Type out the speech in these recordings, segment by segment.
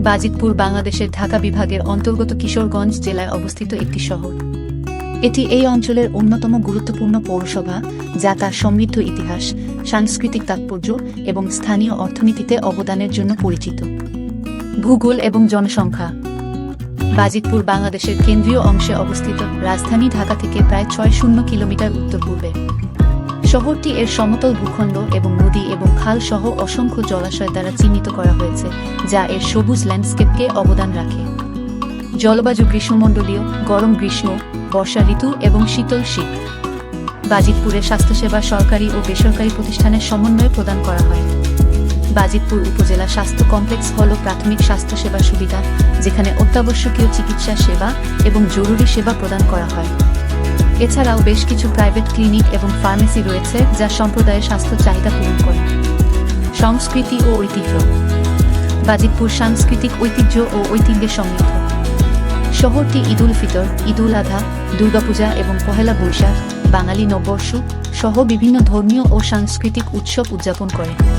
বাজিতপুর বাংলাদেশের ঢাকা বিভাগের অন্তর্গত কিশোরগঞ্জ জেলায় অবস্থিত একটি শহর। এটি এই অঞ্চলের অন্যতম গুরুত্বপূর্ণ পৌরসভা, যা তার সমৃদ্ধ ইতিহাস, সাংস্কৃতিক তাৎপর্য এবং স্থানীয় অর্থনীতিতে অবদানের জন্য পরিচিত। ভূগোল এবং জনসংখ্যা। বাজিতপুর বাংলাদেশের কেন্দ্রীয় অংশে অবস্থিত, রাজধানী ঢাকা থেকে প্রায় ৬০ কিলোমিটার উত্তর-পূর্বে। শহরটি এর সমতল ভূখণ্ড এবং নদী এবং খাল সহ অসংখ্য জলাশয় দ্বারা চিহ্নিত করা হয়েছে, যা এর সবুজ ল্যান্ডস্কেপকে অবদান রাখে। জলবায়ু গ্রীষ্মমণ্ডলীয়, গরম গ্রীষ্ম, বর্ষা ঋতু এবং শীতল শীত। বাজিতপুরে স্বাস্থ্যসেবা সরকারি ও বেসরকারি প্রতিষ্ঠানের সমন্বয়ে প্রদান করা হয়। বাজিতপুর উপজেলা স্বাস্থ্য কমপ্লেক্স হল প্রাথমিক স্বাস্থ্যসেবা সুবিধা, যেখানে অত্যাবশ্যকীয় চিকিৎসা সেবা এবং জরুরি সেবা প্রদান করা হয়। এছাড়াও বেশ কিছু প্রাইভেট ক্লিনিক এবং ফার্মেসি রয়েছে, যা সম্প্রদায়ের স্বাস্থ্য চাহিদা পূরণ করে। সংস্কৃতি ও ঐতিহ্য। বাজিতপুর সাংস্কৃতিক ঐতিহ্য ও ঐতিহ্যে সমৃদ্ধ। শহরটি ঈদুল ফিতর, ঈদুল আধা, দুর্গাপূজা এবং পহেলা বৈশাখ, বাঙালি নববর্ষ সহ বিভিন্ন ধর্মীয় ও সাংস্কৃতিক উৎসব উদযাপন করে।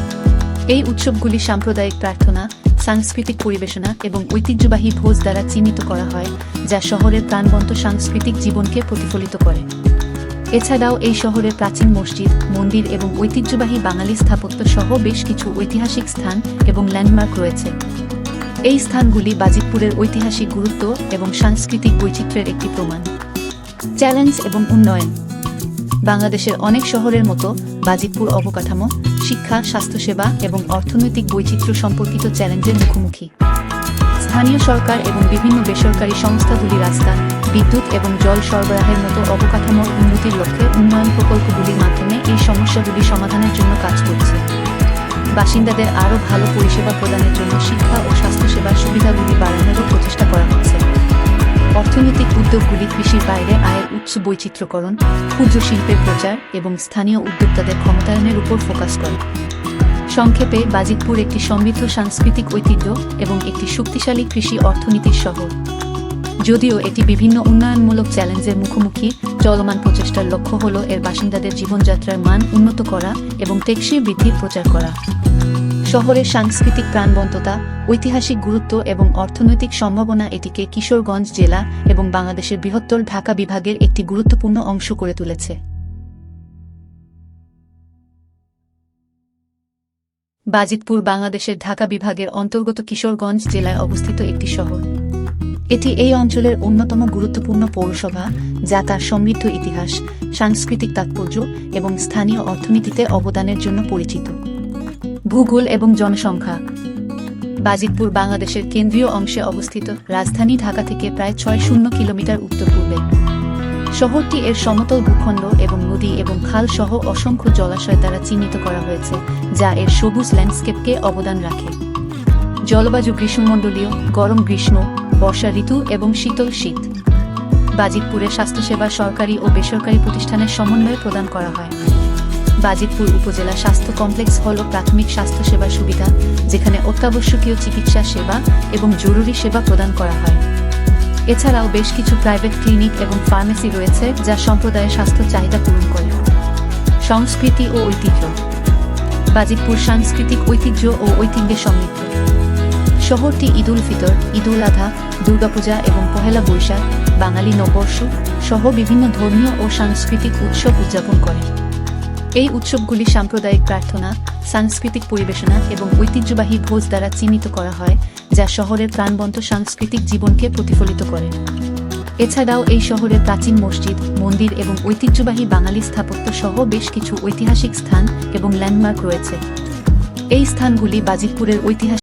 এই উৎসবগুলি সাম্প্রদায়িক প্রার্থনা, সাংস্কৃতিক পরিবেশনা এবং ঐতিহ্যবাহী ভোজ দ্বারা চিহ্নিত করা হয়, যা শহরের প্রাণবন্ত সাংস্কৃতিক জীবনকে প্রতিফলিত করে। এছাড়াও এই শহরের প্রাচীন মসজিদ, মন্দির এবং ঐতিহ্যবাহী বাঙালি স্থাপত্য সহ বেশ কিছু ঐতিহাসিক স্থান এবং ল্যান্ডমার্ক রয়েছে। এই স্থানগুলি বাজিতপুরের ঐতিহাসিক গুরুত্ব এবং সাংস্কৃতিক বৈচিত্র্যের একটি প্রমাণ। চ্যালেঞ্জ এবং উন্নয়ন। বাংলাদেশের অনেক শহরের মতো বাজিতপুর অবকাঠামো, শিক্ষা, স্বাস্থ্যসেবা এবং অর্থনৈতিক বৈচিত্র্য সম্পর্কিত চ্যালেঞ্জের মুখোমুখি। স্থানীয় সরকার এবং বিভিন্ন বেসরকারি সংস্থাগুলি রাস্তা, বিদ্যুৎ এবং জল সরবরাহের মতো অবকাঠামোর উন্নতির লক্ষ্যে উন্নয়ন প্রকল্পগুলির মাধ্যমে এই সমস্যাগুলি সমাধানের জন্য কাজ করছে। বাসিন্দাদের আরও ভালো পরিষেবা প্রদানের জন্য শিক্ষা ও স্বাস্থ্যসেবার সুবিধাগুলি বাড়ানোরও প্রচেষ্টা করা হচ্ছে। অর্থনৈতিক উদ্যোগগুলি কৃষির বাইরে আয়ের উৎস বৈচিত্র্যকরণ, ক্ষুদ্র শিল্পের প্রচার এবং স্থানীয় উদ্যোক্তাদের ক্ষমতায়নের উপর ফোকাস করে। সংক্ষেপে, বাজিতপুর একটি সমৃদ্ধ সাংস্কৃতিক ঐতিহ্য এবং একটি শক্তিশালী কৃষি অর্থনীতির শহর। যদিও এটি বিভিন্ন উন্নয়নমূলক চ্যালেঞ্জের মুখোমুখি, চলমান প্রচেষ্টার লক্ষ্য হল এর বাসিন্দাদের জীবনযাত্রার মান উন্নত করা এবং টেকসই বৃদ্ধির প্রচার করা। শহরের সাংস্কৃতিক প্রাণবন্ততা, ঐতিহাসিক গুরুত্ব এবং অর্থনৈতিক সম্ভাবনা এটিকে কিশোরগঞ্জ জেলা এবং বাংলাদেশের বৃহত্তর ঢাকা বিভাগের একটি গুরুত্বপূর্ণ অংশ করে তুলেছে। বাজিতপুর বাংলাদেশের ঢাকা বিভাগের অন্তর্গত কিশোরগঞ্জ জেলায় অবস্থিত একটি শহর। এটি এই অঞ্চলের অন্যতম গুরুত্বপূর্ণ পৌরসভা, যা তার সমৃদ্ধ ইতিহাস, সাংস্কৃতিক তাৎপর্য এবং স্থানীয় অর্থনীতিতে অবদানের জন্য পরিচিত। ভূগোল এবং জনসংখ্যা। বাজিতপুর বাংলাদেশের কেন্দ্রীয় অংশে অবস্থিত, রাজধানী ঢাকা থেকে প্রায় ৬০ কিলোমিটার উত্তর-পূর্বে। শহরটি এর সমতল ভূখণ্ড এবং নদী এবং খাল সহ অসংখ্য জলাশয় দ্বারা চিহ্নিত করা হয়েছে, যা এর সবুজ ল্যান্ডস্কেপকে অবদান রাখে। জলবায়ু গ্রীষ্মমণ্ডলীয়, গরম গ্রীষ্ম, বর্ষা ঋতু এবং শীতল শীত। বাজিতপুরে স্বাস্থ্যসেবা সরকারি ও বেসরকারি প্রতিষ্ঠানের সমন্বয়ে প্রদান করা হয়। বাজিতপুর উপজেলা স্বাস্থ্য কমপ্লেক্স হল প্রাথমিক স্বাস্থ্যসেবা সুবিধা, যেখানে অত্যাবশ্যকীয় চিকিৎসা সেবা এবং জরুরি সেবা প্রদান করা হয়। এছাড়াও বেশ কিছু প্রাইভেট ক্লিনিক এবং ফার্মেসি রয়েছে, যা সম্প্রদায়ের স্বাস্থ্য চাহিদা পূরণ করে। সংস্কৃতি ও ঐতিহ্য। বাজিতপুর সাংস্কৃতিক ঐতিহ্য ও ঐতিহ্যে সমৃদ্ধ। শহরটি ঈদুল ফিতর, ঈদুল আধা, দুর্গাপূজা এবং পহেলা বৈশাখ, বাঙালি নববর্ষ সহ বিভিন্ন ধর্মীয় ও সাংস্কৃতিক উৎসব উদযাপন করে। এই উৎসবগুলি সাম্প্রদায়িক প্রার্থনা, সাংস্কৃতিক পরিবেশনা এবং ঐতিহ্যবাহী ভোজ দ্বারা চিহ্নিত করা হয়, যা শহরের প্রাণবন্ত সাংস্কৃতিক জীবনকে প্রতিফলিত করে। এছাড়াও এই শহরের প্রাচীন মসজিদ, মন্দির এবং ঐতিহ্যবাহী বাঙালি স্থাপত্য সহ বেশ কিছু ঐতিহাসিক স্থান এবং ল্যান্ডমার্ক রয়েছে। এই স্থানগুলি বাজিতপুরের ঐতিহাসিক